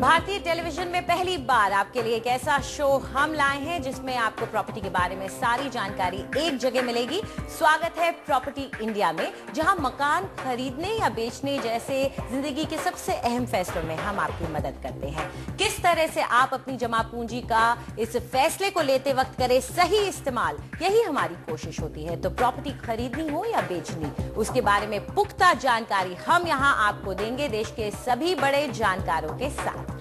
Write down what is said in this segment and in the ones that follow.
भारतीय टेलीविजन में पहली बार आपके लिए एक ऐसा शो हम लाए हैं जिसमें आपको प्रॉपर्टी के बारे में सारी जानकारी एक जगह मिलेगी। स्वागत है प्रॉपर्टी इंडिया में, जहां मकान खरीदने या बेचने जैसे जिंदगी के सबसे अहम फैसलों में हम आपकी मदद करते हैं। किस तरह से आप अपनी जमा पूंजी का इस फैसले को लेते वक्त करें सही इस्तेमाल, यही हमारी कोशिश होती है। तो प्रॉपर्टी खरीदनी हो या बेचनी, उसके बारे में पुख्ता जानकारी हम यहां आपको देंगे देश के सभी बड़े जानकारों के साथ।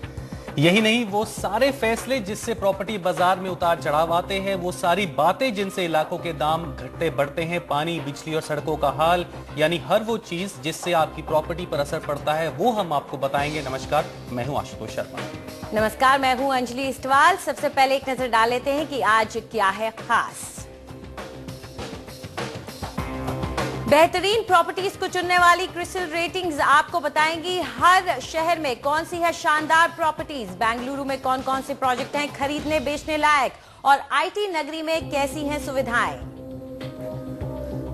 यही नहीं, वो सारे फैसले जिससे प्रॉपर्टी बाजार में उतार चढ़ाव आते हैं, वो सारी बातें जिनसे इलाकों के दाम घटते बढ़ते हैं, पानी, बिजली और सड़कों का हाल, यानी हर वो चीज जिससे आपकी प्रॉपर्टी पर असर पड़ता है, वो हम आपको बताएंगे। नमस्कार, मैं हूं आशुतोष शर्मा। नमस्कार, मैं हूं अंजलि इस्टवाल। सबसे पहले एक नजर डाल लेते हैं कि आज क्या है खास। बेहतरीन प्रॉपर्टीज को चुनने वाली क्रिसिल रेटिंग्स आपको बताएंगी हर शहर में कौन सी है शानदार प्रॉपर्टीज, बेंगलुरु में कौन कौन से प्रोजेक्ट हैं खरीदने बेचने लायक, और आईटी नगरी में कैसी हैं सुविधाएं।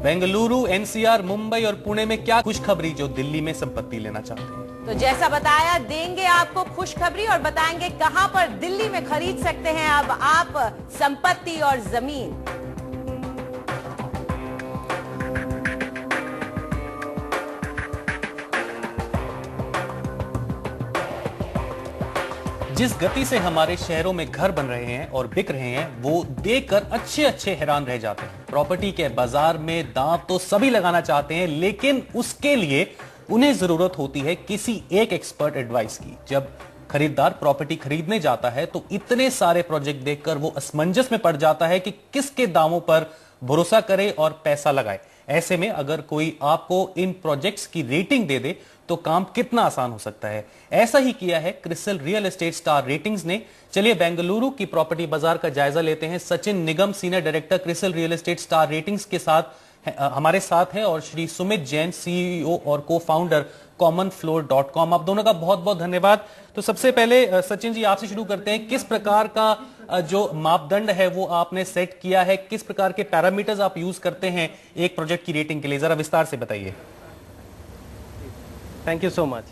बेंगलुरु, एनसीआर, मुंबई और पुणे में क्या खुशखबरी जो दिल्ली में संपत्ति लेना चाहते हैं। तो जैसा बताया, देंगे आपको खुशखबरी और बताएंगे कहां पर दिल्ली में खरीद सकते हैं अब आप संपत्ति और जमीन। जिस गति से हमारे शहरों में घर बन रहे हैं और बिक रहे हैं, वो देखकर अच्छे अच्छे हैरान रह जाते हैं। प्रॉपर्टी के बाजार में दांव तो सभी लगाना चाहते हैं, लेकिन उसके लिए उन्हें जरूरत होती है किसी एक एक्सपर्ट एडवाइस की। जब खरीदार प्रॉपर्टी खरीदने जाता है तो इतने सारे प्रोजेक्ट देखकर वो असमंजस में पड़ जाता है कि किसके दामों पर भरोसा करे और पैसा लगाए। ऐसे में अगर कोई आपको इन प्रोजेक्ट्स की रेटिंग दे दे तो काम कितना आसान हो सकता है। ऐसा ही किया है CRISIL real estate star ratings ने। चलिए बेंगलुरु की प्रॉपर्टी बाजार का जायजा लेते हैं। Sachin Nigam, senior director CRISIL real estate star ratings के साथ हमारे साथ है, और श्री सुमित जैन, सीईओ और को फाउंडर commonfloor.com। आप दोनों का बहुत बहुत धन्यवाद। तो सबसे पहले सचिन जी, आपसे शुरू करते हैं। किस प्रकार का जो मापदंड है वो आपने सेट किया है, किस प्रकार के पैरामीटर्स आप यूज करते हैं एक प्रोजेक्ट की रेटिंग के लिए, जरा विस्तार से बताइए। Thank you so much.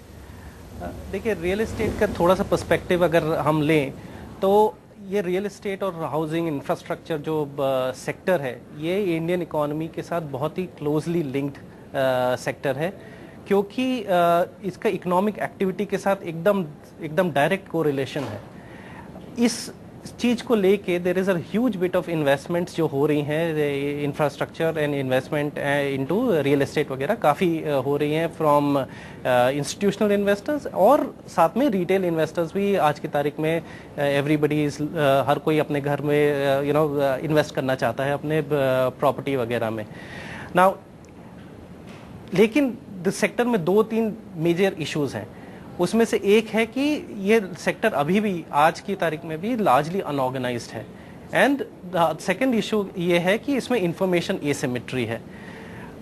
देखिए, रियल एस्टेट का थोड़ा सा पर्सपेक्टिव अगर हम लें तो ये रियल एस्टेट और हाउसिंग इंफ्रास्ट्रक्चर जो सेक्टर है, ये इंडियन इकोनॉमी के साथ बहुत ही क्लोजली लिंक्ड सेक्टर है, क्योंकि इसका इकोनॉमिक एक्टिविटी के साथ एकदम डायरेक्ट कोरिलेशन है। इस चीज़ को लेके there is a huge bit of investments जो हो रही हैं, infrastructure and investment into real estate वगैरह काफ़ी हो रही हैं फ्रॉम इंस्टीट्यूशनल इन्वेस्टर्स, और साथ में रिटेल इन्वेस्टर्स भी आज की तारीख में एवरीबडी इज हर कोई अपने घर में इन्वेस्ट करना चाहता है अपने प्रॉपर्टी वगैरह में। नाउ लेकिन इस सेक्टर में 2-3 मेजर इश्यूज हैं। उसमें से एक है कि ये सेक्टर अभी भी आज की तारीख में भी लार्जली अनऑर्गेनाइज्ड है, एंड द सेकंड इशू ये है कि इसमें इंफॉर्मेशन एसिमेट्री है।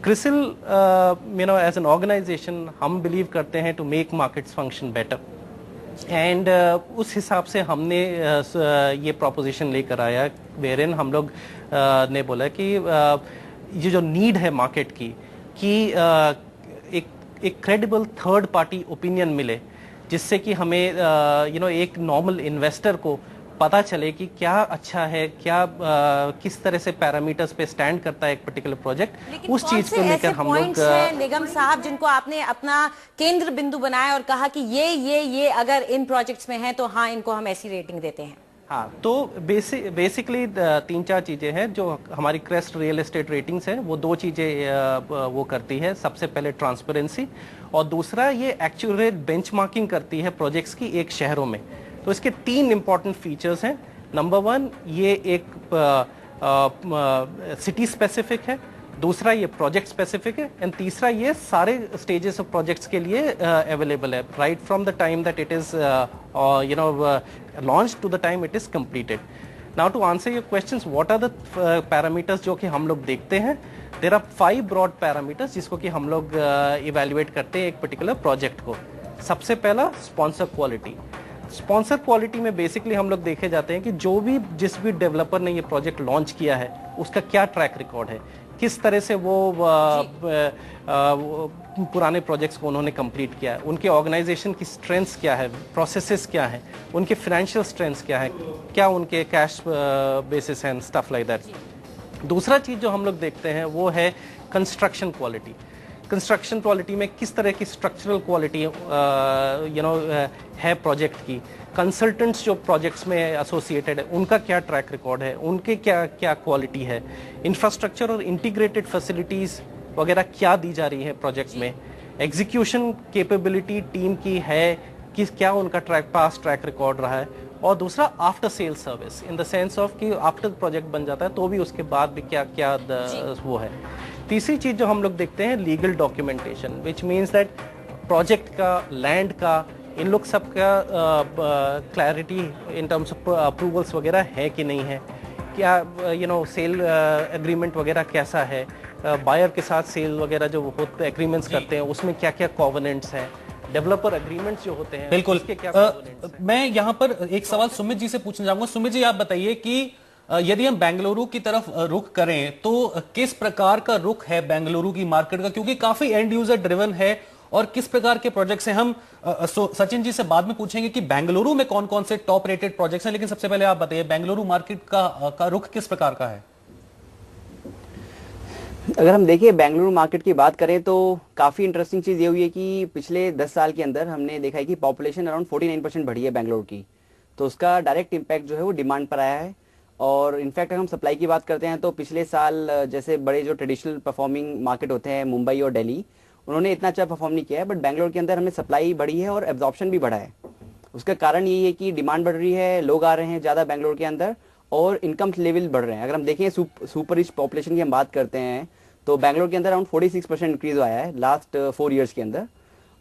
क्रिसिल एज एन ऑर्गेनाइजेशन हम बिलीव करते हैं to make markets function better, एंड उस हिसाब से हमने ये प्रोपोजिशन लेकर आया, वेरिन हम लोग ने बोला कि ये जो नीड है मार्केट की कि एक क्रेडिबल थर्ड पार्टी ओपिनियन मिले, जिससे कि हमें एक नॉर्मल इन्वेस्टर को पता चले कि क्या अच्छा है, क्या किस तरह से पैरामीटर्स पे स्टैंड करता है एक पर्टिकुलर प्रोजेक्ट। उस चीज को लेकर हम लोग निगम साहब जिनको आपने अपना केंद्र बिंदु बनाया और कहा कि ये अगर इन प्रोजेक्ट्स में है तो हाँ, इनको हम ऐसी रेटिंग देते हैं। हाँ, तो बेसिकली 3-4 चीज़ें हैं जो हमारी क्रेस्ट रियल एस्टेट रेटिंग्स हैं। वो 2 चीज़ें वो करती है। सबसे पहले ट्रांसपेरेंसी, और दूसरा ये एक्यूरेट बेंचमार्किंग करती है प्रोजेक्ट्स की एक शहरों में। तो इसके 3 इंपॉर्टेंट फीचर्स हैं। नंबर 1, ये एक सिटी स्पेसिफिक है, दूसरा ये प्रोजेक्ट स्पेसिफिक है, एंड तीसरा ये सारे स्टेजेस ऑफ प्रोजेक्ट्स के लिए अवेलेबल है, right from the time that it is launched to the time it is completed. Now to answer your questions, what are the parameters जो कि हम लोग देखते हैं? There are 5 broad parameters जिसको कि हम लोग evaluate करते हैं एक particular project को। सबसे पहला स्पॉन्सर क्वालिटी। स्पॉन्सर क्वालिटी में बेसिकली हम लोग देखे जाते हैं कि जिस भी डेवलपर ने ये प्रोजेक्ट लॉन्च किया है उसका क्या ट्रैक रिकॉर्ड है, किस तरह से वो पुराने प्रोजेक्ट्स को उन्होंने कंप्लीट किया है, उनके ऑर्गेनाइजेशन की स्ट्रेंथ्स क्या है, प्रोसेसेस क्या है, उनके फाइनेंशियल स्ट्रेंथ्स क्या है, क्या उनके cash basis and stuff like that. दूसरा चीज़ जो हम लोग देखते हैं वो है कंस्ट्रक्शन क्वालिटी। कंस्ट्रक्शन क्वालिटी में किस तरह की स्ट्रक्चरल क्वालिटी है प्रोजेक्ट की, कंसल्टेंट्स जो प्रोजेक्ट्स में एसोसिएटेड है उनका क्या ट्रैक रिकॉर्ड है, उनके क्या क्या क्वालिटी है, इंफ्रास्ट्रक्चर और इंटीग्रेटेड फैसिलिटीज़ वगैरह क्या दी जा रही है प्रोजेक्ट में, एग्जीक्यूशन कैपेबिलिटी टीम की है कि क्या उनका पास ट्रैक रिकॉर्ड रहा है, और दूसरा after sale service in the sense of कि आफ्टर प्रोजेक्ट बन जाता है तो भी उसके बाद भी क्या क्या वो है। तीसरी चीज़ जो हम लोग देखते हैं legal documentation, which means that project का, लैंड का, इन लोग सब का clarity in terms of approvals वगैरह है कि नहीं है, क्या सेल एग्रीमेंट वगैरह कैसा है, बायर के साथ सेल वगैरह जो होते एग्रीमेंट्स करते हैं उसमें क्या क्या कॉवेनेंट्स हैं, डेवलपर एग्रीमेंट्स जो होते हैं बिल्कुल। उसके क्या covenants हैं। मैं यहाँ पर एक सवाल सुमित जी से पूछना चाहूंगा। सुमित जी, आप बताइए कि यदि हम बेंगलुरु की तरफ रुख करें तो किस प्रकार का रुख है बेंगलुरु की मार्केट का, क्योंकि काफी एंड यूजर ड्रिवन है, और किस प्रकार के प्रोजेक्ट्स हैं। हम सचिन जी से बाद में पूछेंगे कि बेंगलुरु में कौन कौन से टॉप रेटेड प्रोजेक्ट्स हैं, लेकिन सबसे पहले आप बताइए बेंगलुरु मार्केट का रुख किस प्रकार का है। अगर हम देखिए बेंगलुरु मार्केट की बात करें तो काफ़ी इंटरेस्टिंग चीज़ ये हुई है कि पिछले 10 साल के अंदर हमने देखा है कि पॉपुलेशन अराउंड 49% बढ़ी है बेंगलुरु की, तो उसका डायरेक्ट इम्पैक्ट जो है वो डिमांड पर आया है। और इनफैक्ट अगर हम सप्लाई की बात करते हैं तो पिछले साल जैसे बड़े जो ट्रेडिशनल परफॉर्मिंग मार्केट होते हैं मुंबई और दिल्ली, उन्होंने इतना अच्छा परफॉर्म नहीं किया है, बट बेंगलुरु के अंदर हमें सप्लाई बढ़ी है और एब्जॉर्प्शन भी बढ़ा है। उसका कारण यही है कि डिमांड बढ़ रही है, लोग आ रहे हैं ज़्यादा बेंगलुरु के अंदर और इनकम लेवल बढ़ रहे हैं। अगर हम देखें सुपर रिच पॉपुलेशन की हम बात करते हैं तो बेंगलुरु के अंदर अराउंड 46% इंक्रीज आया है लास्ट 4 ईयर्स के अंदर।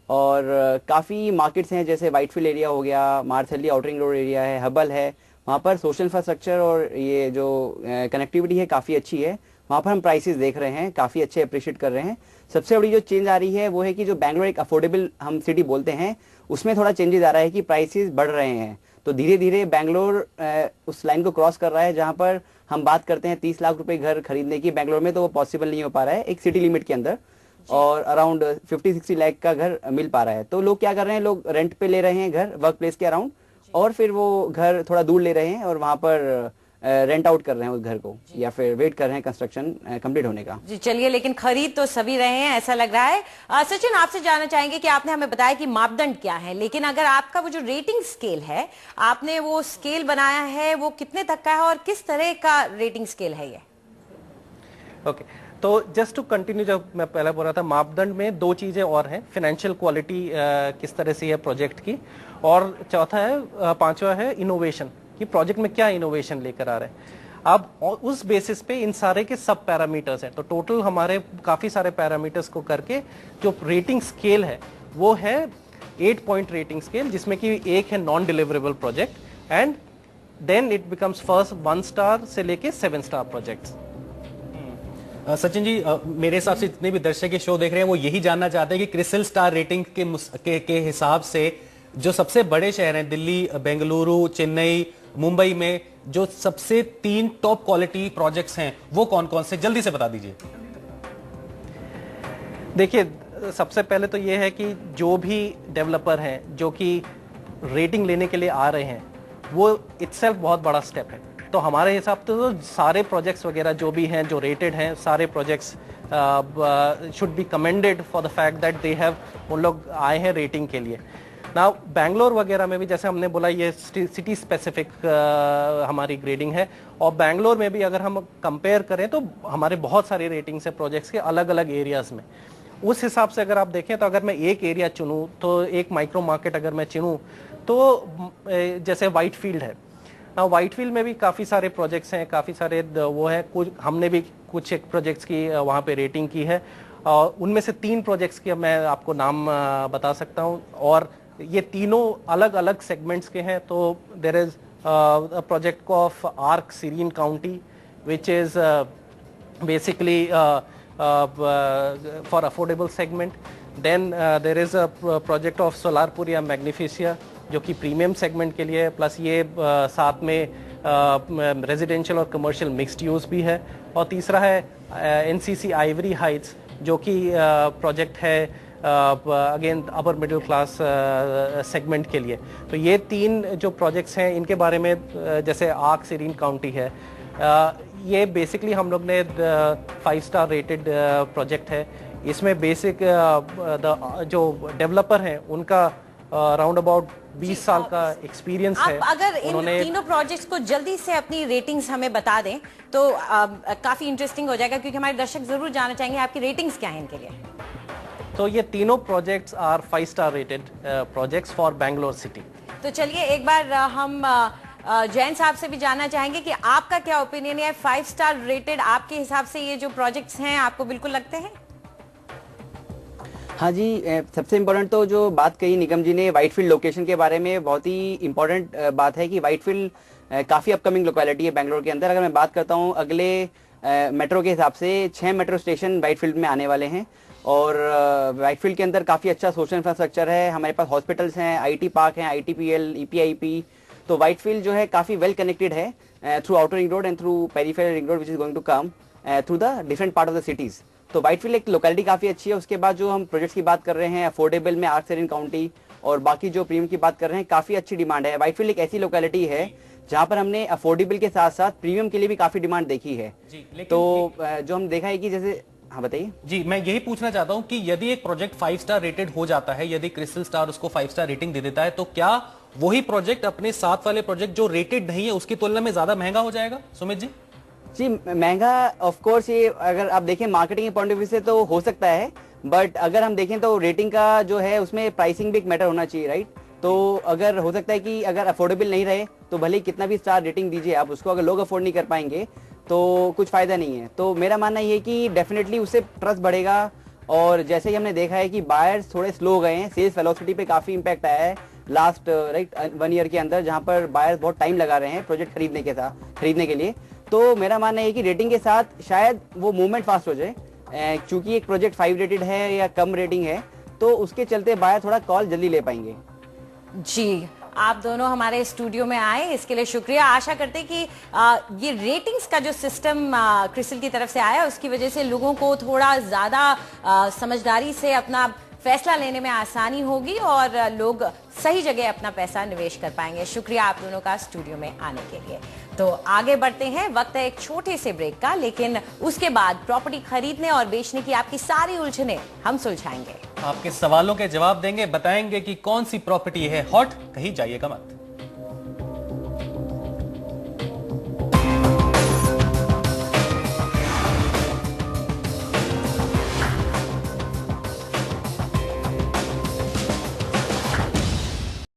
और काफ़ी मार्केट्स हैं जैसे वाइटफील्ड एरिया हो गया, मार्सेली आउटरिंग रोड एरिया है, हबल है, वहाँ पर सोशल इंफ्रास्ट्रक्चर और ये जो कनेक्टिविटी है काफ़ी अच्छी है। वहाँ पर हम प्राइसेस देख रहे हैं काफ़ी अच्छे अप्रिशिएट कर रहे हैं। सबसे बड़ी जो चेंज आ रही है वो है कि जो बेंगलुरु एक अफोर्डेबल हम सिटी बोलते हैं उसमें थोड़ा चेंजेस आ रहा है कि प्राइसेस बढ़ रहे हैं। तो धीरे धीरे बेंगलोर उस लाइन को क्रॉस कर रहा है जहाँ पर हम बात करते हैं 30 लाख रुपए घर खरीदने की बेंगलोर में, तो वो पॉसिबल नहीं हो पा रहा है एक सिटी लिमिट के अंदर, और अराउंड 50-60 लाख का घर मिल पा रहा है। तो लोग क्या कर रहे हैं, लोग रेंट पे ले रहे हैं घर वर्क प्लेस के अराउंड, और फिर वो घर थोड़ा दूर ले रहे हैं और वहाँ पर रेंट आउट कर रहे हैं उस घर को, या फिर वेट कर रहे हैं कंस्ट्रक्शन कंप्लीट होने का। जी चलिए, लेकिन खरीद तो सभी रहे हैं ऐसा लग रहा है। सचिन, आपसे जानना चाहेंगे कि आपने हमें बताया कि मापदंड क्या है, लेकिन अगर आपका वो जो रेटिंग स्केल है, आपने वो स्केल बनाया है, वो कितने तक का है और किस तरह का रेटिंग स्केल है ये? ओके, तो जस्ट टू कंटिन्यू, जब मैं पहले बोल रहा था मापदंड में 2 चीजें और हैं, फाइनेंशियल क्वालिटी किस तरह से है प्रोजेक्ट की, और चौथा है 5वां है इनोवेशन, कि प्रोजेक्ट में क्या इनोवेशन लेकर आ रहे हैं। अब उस बेसिस पे इन सारे के सब पैरामीटर्स हैं, तो टोटल हमारे काफी सारे पैरामीटर्स को करके जो रेटिंग स्केल है वो है 8 पॉइंट रेटिंग स्केल, जिसमें कि एक है non deliverable project and then it becomes first 1 star से लेके 7 स्टार प्रोजेक्ट्स। सचिन जी, मेरे हिसाब से जितने भी दर्शक ये शो देख रहे हैं वो यही जानना चाहते हैं कि क्रिस्टल स्टार रेटिंग के हिसाब से जो सबसे बड़े शहर हैं दिल्ली, बेंगलुरु, चेन्नई, मुंबई में जो सबसे 3 टॉप क्वालिटी प्रोजेक्ट्स हैं वो कौन कौन से, जल्दी से बता दीजिए। देखिए, सबसे पहले तो ये है कि जो भी डेवलपर हैं जो कि रेटिंग लेने के लिए आ रहे हैं वो इटसेल्फ बहुत बड़ा स्टेप है। तो हमारे हिसाब से तो सारे प्रोजेक्ट्स वगैरह जो भी हैं जो रेटेड हैं, सारे projects should be commended for the fact that they have, उन लोग आए हैं रेटिंग के लिए। नाउ बेंगलोर वगैरह में भी जैसे हमने बोला ये सिटी स्पेसिफिक हमारी ग्रेडिंग है, और बेंगलोर में भी अगर हम कंपेयर करें तो हमारे बहुत सारे रेटिंग्स है प्रोजेक्ट्स के अलग अलग एरियाज में। उस हिसाब से अगर आप देखें तो अगर मैं एक एरिया चुनूं, तो एक माइक्रो मार्केट अगर मैं चुनूं तो जैसे वाइट फील्ड है, वाइट फील्ड में भी काफ़ी सारे प्रोजेक्ट्स हैं, काफ़ी सारे वो है, कुछ हमने भी कुछ एक प्रोजेक्ट्स की वहाँ पे रेटिंग की है, और उनमें से 3 प्रोजेक्ट्स के मैं आपको नाम बता सकता हूँ, और ये तीनों अलग अलग सेगमेंट्स के हैं। तो there is a project of Ark Serene County which is basically for affordable segment. Then there is a project of सोलारपुर या मैग्निफिशिया जो कि प्रीमियम सेगमेंट के लिए है, प्लस ये साथ में रेजिडेंशियल और कमर्शियल मिक्स्ड यूज भी है, और तीसरा है एनसीसी आइवरी हाइट्स, जो कि प्रोजेक्ट है again upper middle class segment के लिए। तो ये 3 जो प्रोजेक्ट्स हैं इनके बारे में जैसे आर्क सीरीन काउंटी है, ये बेसिकली हम लोग ने 5 स्टार रेटेड प्रोजेक्ट है। इसमें बेसिक जो डेवलपर हैं उनका राउंड अबाउट 20 साल का एक्सपीरियंस है। अगर इन तीनों प्रोजेक्ट्स को जल्दी से अपनी रेटिंग्स हमें बता दें तो काफी इंटरेस्टिंग हो जाएगा, क्योंकि हमारे दर्शक जरूर जानना चाहेंगे आपकी रेटिंग्स क्या है इनके लिए। तो ये तीनों projects are 5 star rated projects for Bangalore city. तो चलिए एक बार हम जैन साहब से भी जानना चाहेंगे कि आपका क्या ओपिनियन है, 5 स्टार रेटेड आपके हिसाब से ये जो प्रोजेक्ट्स हैं आपको बिल्कुल लगते हैं? हाँ जी, सबसे इम्पोर्टेंट तो जो बात कही निगम जी ने व्हाइटफील्ड लोकेशन के बारे में, बहुत ही इम्पोर्टेंट बात है कि व्हाइटफील्ड काफ़ी अपकमिंग लोकेलिटी है बेंगलोर के अंदर। अगर मैं बात करता हूँ अगले मेट्रो के हिसाब से 6 मेट्रो स्टेशन व्हाइटफील्ड में आने वाले हैं, और व्हाइटफील्ड के अंदर काफ़ी अच्छा सोशल इंफ्रास्ट्रक्चर है। हमारे पास हॉस्पिटल्स हैं, आईटी पार्क हैं, ITPL, EPIP। तो व्हाइटफील्ड जो है काफ़ी वेल कनेक्टेड है through outer ring road and through peripheral ring road which is going to come through the different part of the cities. तो व्हाइटफील्ड एक लोकेलिटी काफ़ी अच्छी है। उसके बाद जो हम प्रोजेक्ट्स की बात कर रहे हैं अफोर्डेबल में आर्क सीरीन काउंटी और बाकी जो प्रीमियम की बात कर रहे हैं, काफ़ी अच्छी डिमांड है। व्हाइटफील्ड एक ऐसी लोकेलिटी है जहाँ पर हमने अफोर्डेबल के साथ साथ प्रीमियम के लिए भी काफ़ी डिमांड देखी है। तो जो हम देखा है कि जैसे, हाँ बताइए जी, मैं यही पूछना चाहता हूं कि यदि एक प्रोजेक्ट 5 स्टार रेटेड हो जाता है, यदि क्रिस्टल स्टार उसको 5 स्टार रेटिंग दे देता है, तो क्या वही प्रोजेक्ट अपने साथ वाले प्रोजेक्ट जो रेटेड नहीं है उसकी तुलना में ज्यादा महंगा हो जाएगा? सुमित जी जी, महंगा ऑफ कोर्स, ये अगर आप देखें मार्केटिंग के पॉइंट ऑफ व्यू से तो हो सकता है, बट अगर हम देखें तो रेटिंग का जो है उसमें प्राइसिंग भी एक मैटर होना चाहिए, राइट? तो अगर हो सकता है कि अगर अफोर्डेबल नहीं रहे तो भले कितना भी स्टार रेटिंग दीजिए आप उसको, अगर लोग अफोर्ड नहीं कर पाएंगे तो कुछ फायदा नहीं है। तो मेरा मानना ये है कि डेफिनेटली उससे ट्रस्ट बढ़ेगा, और जैसे ही हमने देखा है कि बायर्स थोड़े स्लो हो गए हैं, सेल्स वेलोसिटी पे काफी इंपैक्ट आया है लास्ट 1 ईयर के अंदर, जहां पर बायर्स बहुत टाइम लगा रहे हैं प्रोजेक्ट खरीदने के लिए। तो मेरा मानना है कि रेटिंग के साथ शायद वो मूवमेंट फास्ट हो जाए, क्योंकि एक प्रोजेक्ट 5 रेटेड है या कम रेटिंग है तो उसके चलते बायर थोड़ा कॉल जल्दी ले पाएंगे। जी, आप दोनों हमारे स्टूडियो में आए इसके लिए शुक्रिया। आशा करते कि ये रेटिंग्स का जो सिस्टम क्रिस्टल की तरफ से आया उसकी वजह से लोगों को थोड़ा ज्यादा समझदारी से अपना फैसला लेने में आसानी होगी और लोग सही जगह अपना पैसा निवेश कर पाएंगे। शुक्रिया आप दोनों का स्टूडियो में आने के लिए। तो आगे बढ़ते हैं, वक्त है एक छोटे से ब्रेक का, लेकिन उसके बाद प्रॉपर्टी खरीदने और बेचने की आपकी सारी उलझनें हम सुलझाएंगे, आपके सवालों के जवाब देंगे, बताएंगे कि कौन सी प्रॉपर्टी है हॉट, कहीं जाइएगा मत।